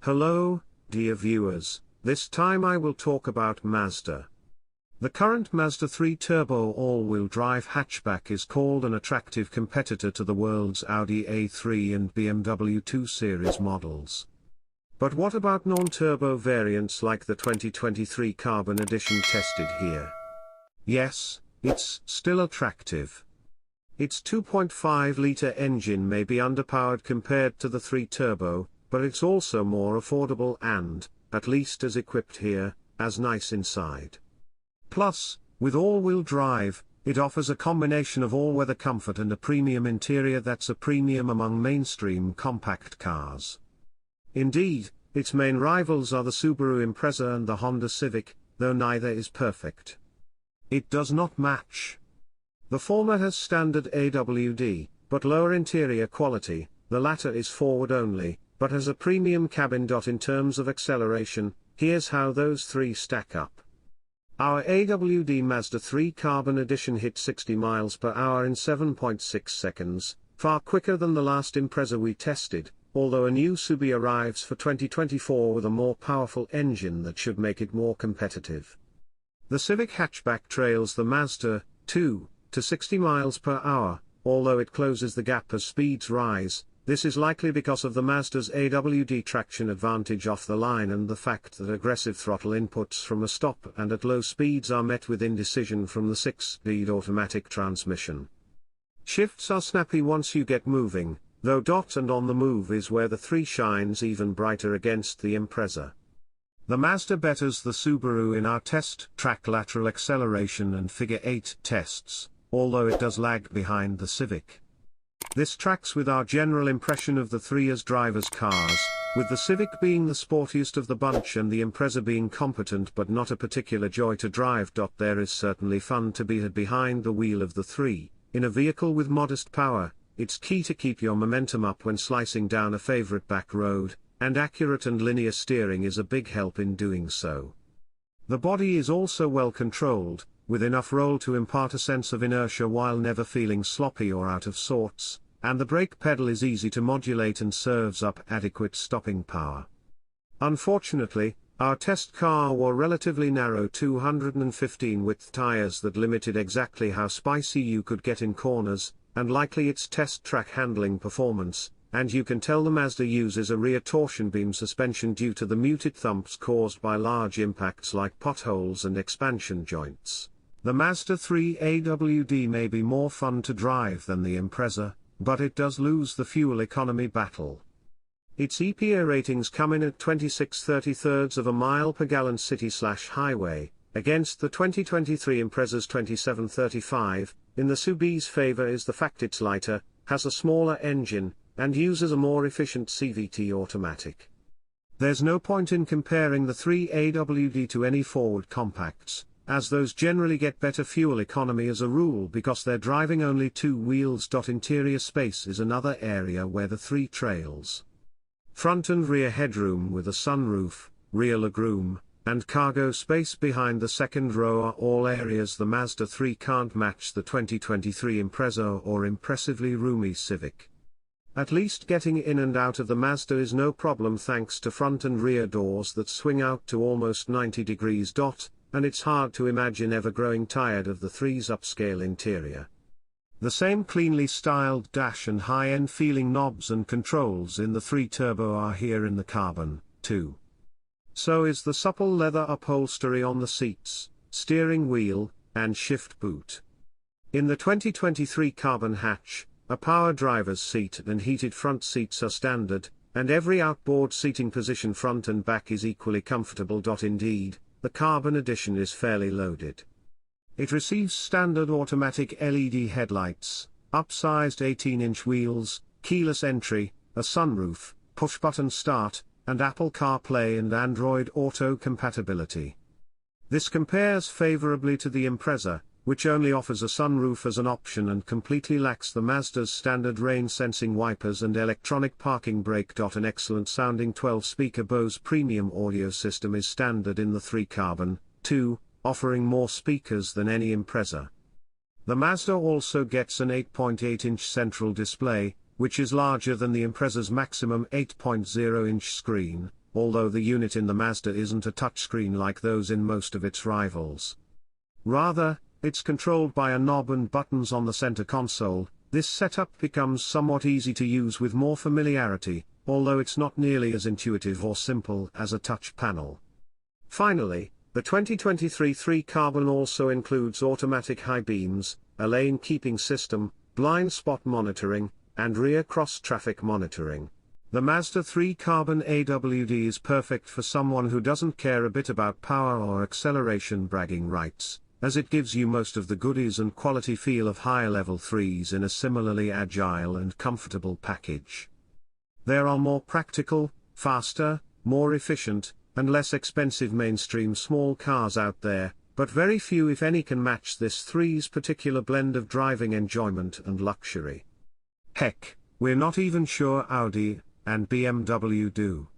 Hello, dear viewers, this time I will talk about Mazda. The current Mazda 3 turbo all-wheel drive hatchback is called an attractive competitor to the world's Audi A3 and BMW 2 Series models. But what about non-turbo variants like the 2023 Carbon Edition tested here? Yes, it's still attractive. Its 2.5-litre engine may be underpowered compared to the 3 turbo, but it's also more affordable and, at least as equipped here, as nice inside. Plus, with all-wheel drive, it offers a combination of all-weather comfort and a premium interior that's a premium among mainstream compact cars. Indeed, its main rivals are the Subaru Impreza and the Honda Civic, though neither is perfect. It does not match. The former has standard AWD, but lower interior quality, the latter is forward-only, but has a premium cabin. In terms of acceleration, here's how those three stack up. Our AWD Mazda 3 Carbon Edition hit 60 miles per hour in 7.6 seconds, far quicker than the last Impreza we tested, although a new Subie arrives for 2024 with a more powerful engine that should make it more competitive. The Civic hatchback trails the Mazda 2 to 60 miles per hour, although it closes the gap as speeds rise. This is likely because of the Mazda's AWD traction advantage off the line and the fact that aggressive throttle inputs from a stop and at low speeds are met with indecision from the 6-speed automatic transmission. Shifts are snappy once you get moving, though .And on the move is where the 3 shines even brighter against the Impreza. The Mazda betters the Subaru in our test track lateral acceleration and figure 8 tests, although it does lag behind the Civic. This tracks with our general impression of the 3 as drivers' cars, with the Civic being the sportiest of the bunch and the Impreza being competent but not a particular joy to drive. There is certainly fun to be had behind the wheel of the 3, in a vehicle with modest power. It's key to keep your momentum up when slicing down a favorite back road, and accurate and linear steering is a big help in doing so. The body is also well controlled, with enough roll to impart a sense of inertia while never feeling sloppy or out of sorts, and the brake pedal is easy to modulate and serves up adequate stopping power. Unfortunately, our test car wore relatively narrow 215 width tires that limited exactly how spicy you could get in corners, and likely its test track handling performance, and you can tell the Mazda uses a rear torsion beam suspension due to the muted thumps caused by large impacts like potholes and expansion joints. The Mazda 3 AWD may be more fun to drive than the Impreza, but it does lose the fuel economy battle. Its EPA ratings come in at 26/33 of a mile per gallon city/highway, against the 2023 Impreza's 27/35. In the Subie's favor is the fact it's lighter, has a smaller engine, and uses a more efficient CVT automatic. There's no point in comparing the 3 AWD to any forward compacts, as those generally get better fuel economy as a rule because they're driving only 2 wheels. Interior space is another area where the 3 trails. Front and rear headroom with a sunroof, rear legroom, and cargo space behind the second row are all areas the Mazda 3 can't match the 2023 Impreza or impressively roomy Civic. At least getting in and out of the Mazda is no problem thanks to front and rear doors that swing out to almost 90 degrees. And it's hard to imagine ever growing tired of the 3's upscale interior. The same cleanly styled dash and high-end feeling knobs and controls in the 3 turbo are here in the Carbon, too. So is the supple leather upholstery on the seats, steering wheel, and shift boot. In the 2023 Carbon hatch, a power driver's seat and heated front seats are standard, and every outboard seating position front and back is equally comfortable. Indeed, the Carbon Edition is fairly loaded. It receives standard automatic LED headlights, upsized 18-inch wheels, keyless entry, a sunroof, push-button start, and Apple CarPlay and Android Auto compatibility. This compares favorably to the Impreza, which only offers a sunroof as an option and completely lacks the Mazda's standard rain-sensing wipers and electronic parking brake. An excellent-sounding 12-speaker Bose premium audio system is standard in the 3 Carbon, too, offering more speakers than any Impreza. The Mazda also gets an 8.8-inch central display, which is larger than the Impreza's maximum 8.0-inch screen, although the unit in the Mazda isn't a touchscreen like those in most of its rivals. Rather, it's controlled by a knob and buttons on the center console. This setup becomes somewhat easy to use with more familiarity, although it's not nearly as intuitive or simple as a touch panel. Finally, the 2023 3-Carbon also includes automatic high beams, a lane keeping system, blind spot monitoring, and rear cross-traffic monitoring. The Mazda 3-Carbon AWD is perfect for someone who doesn't care a bit about power or acceleration bragging rights, as it gives you most of the goodies and quality feel of higher level 3s in a similarly agile and comfortable package. There are more practical, faster, more efficient, and less expensive mainstream small cars out there, but very few if any can match this 3's particular blend of driving enjoyment and luxury. Heck, we're not even sure Audi and BMW do.